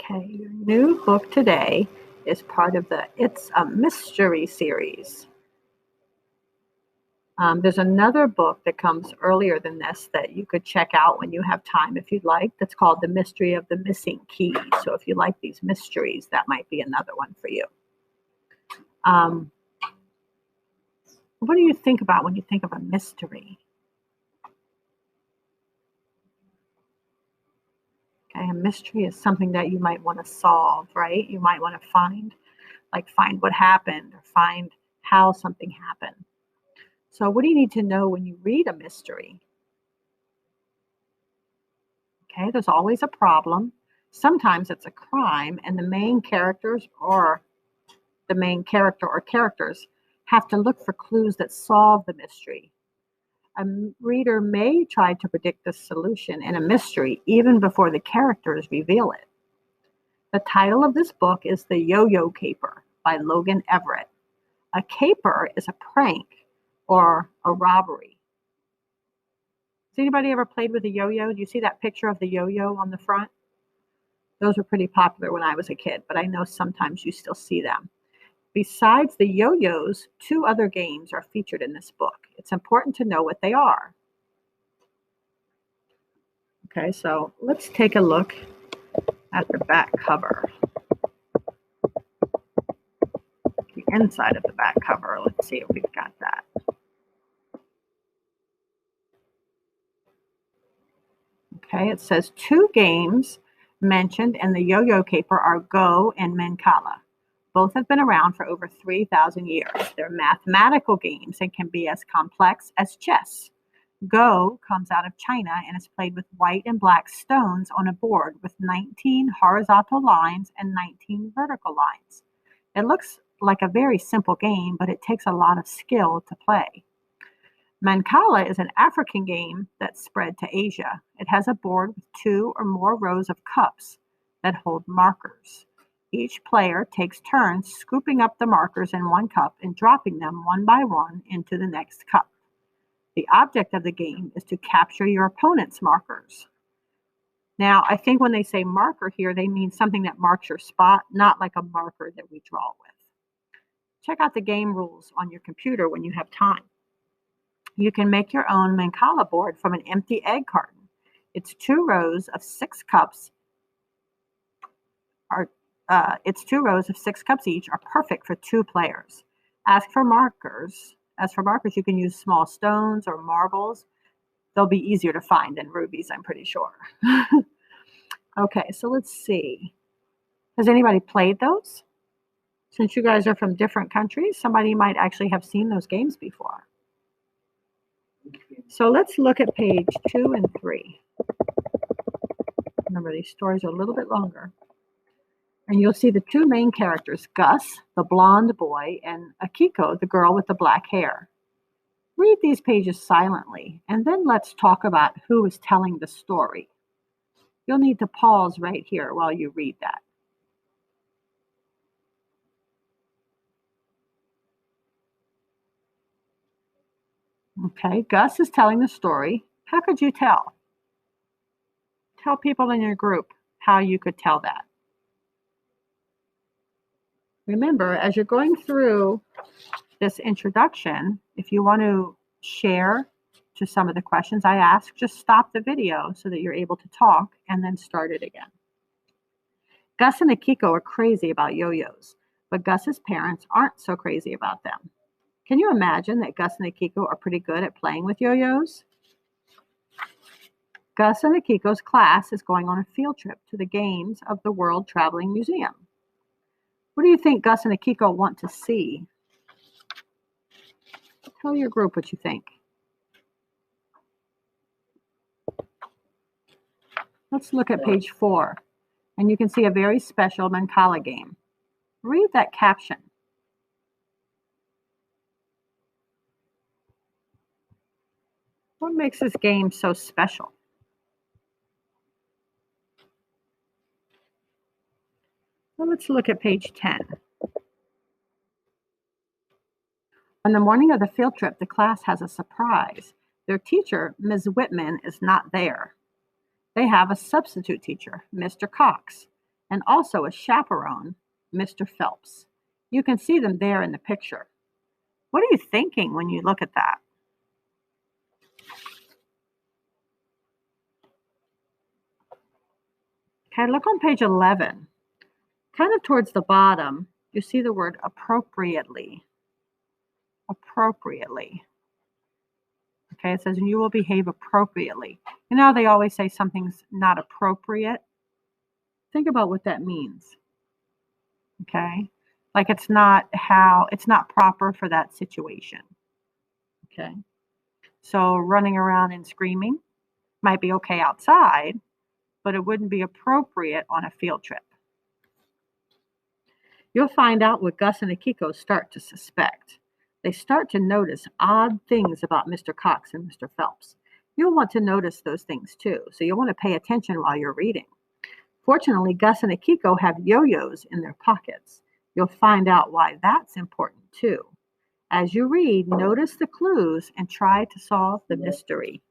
Okay, your new book today is part of the It's a Mystery series. There's another book that comes earlier than this that you could check out when you have time if you'd like. That's called The Mystery of the Missing Key. So if you like these mysteries, that might be another one for you. What do you think about when you think of a mystery? Okay, a mystery is something that you might want to solve, right? You might want to find what happened or find how something happened. So what do you need to know when you read a mystery? Okay, there's always a problem. Sometimes it's a crime, and the main character or characters have to look for clues that solve the mystery. A reader may try to predict the solution in a mystery even before the characters reveal it. The title of this book is The Yo-yo Caper by Logan Everett. A caper is a prank or a robbery. Has anybody ever played with a yo-yo? Do you see that picture of the yo-yo on the front? Those were pretty popular when I was a kid, but I know sometimes you still see them. Besides the yo-yos, 2 other games are featured in this book. It's important to know what they are. Okay, so let's take a look at the back cover. The inside of the back cover. Let's see if we've got that. Okay, it says 2 games mentioned in the Yo-Yo Caper are Go and Mancala. Both have been around for over 3,000 years. They're mathematical games and can be as complex as chess. Go comes out of China and is played with white and black stones on a board with 19 horizontal lines and 19 vertical lines. It looks like a very simple game, but it takes a lot of skill to play. Mancala is an African game that spread to Asia. It has a board with 2 or more rows of cups that hold markers. Each player takes turns scooping up the markers in one cup and dropping them one by one into the next cup. The object of the game is to capture your opponent's markers. Now, I think when they say marker here, they mean something that marks your spot, not like a marker that we draw with. Check out the game rules on your computer when you have time. You can make your own Mancala board from an empty egg carton. Its 2 rows of 6 cups each are perfect for 2 players. As for markers, you can use small stones or marbles. They'll be easier to find than rubies, I'm pretty sure. Okay, so let's see. Has anybody played those? Since you guys are from different countries, somebody might actually have seen those games before. So let's look at page 2 and 3. Remember, these stories are a little bit longer. And you'll see the 2 main characters, Gus, the blonde boy, and Akiko, the girl with the black hair. Read these pages silently, and then let's talk about who is telling the story. You'll need to pause right here while you read that. Okay, Gus is telling the story. How could you tell? Tell people in your group how you could tell that. Remember, as you're going through this introduction, if you want to share to some of the questions I ask, just stop the video so that you're able to talk and then start it again. Gus and Akiko are crazy about yo-yos, but Gus's parents aren't so crazy about them. Can you imagine that Gus and Akiko are pretty good at playing with yo-yos? Gus and Akiko's class is going on a field trip to the games of the World Traveling Museum. What do you think Gus and Akiko want to see? Tell your group what you think. Let's look at page 4, and you can see a very special Mancala game. Read that caption. What makes this game so special? Well, let's look at page 10. On the morning of the field trip, the class has a surprise. Their teacher, Ms. Whitman, is not there. They have a substitute teacher, Mr. Cox. and also a chaperone, Mr. Phelps. You can see them there in the picture. What are you thinking when you look at that? Okay, look on page 11. Kind of towards the bottom, you see the word appropriately. Appropriately. Okay, it says, and you will behave appropriately. You know how they always say something's not appropriate? Think about what that means. Okay, like it's not proper for that situation. Okay, so running around and screaming might be okay outside, but it wouldn't be appropriate on a field trip. You'll find out what Gus and Akiko start to suspect. They start to notice odd things about Mr. Cox and Mr. Phelps. You'll want to notice those things too, so you'll want to pay attention while you're reading. Fortunately, Gus and Akiko have yo-yos in their pockets. You'll find out why that's important too. As you read, notice the clues and try to solve the mystery.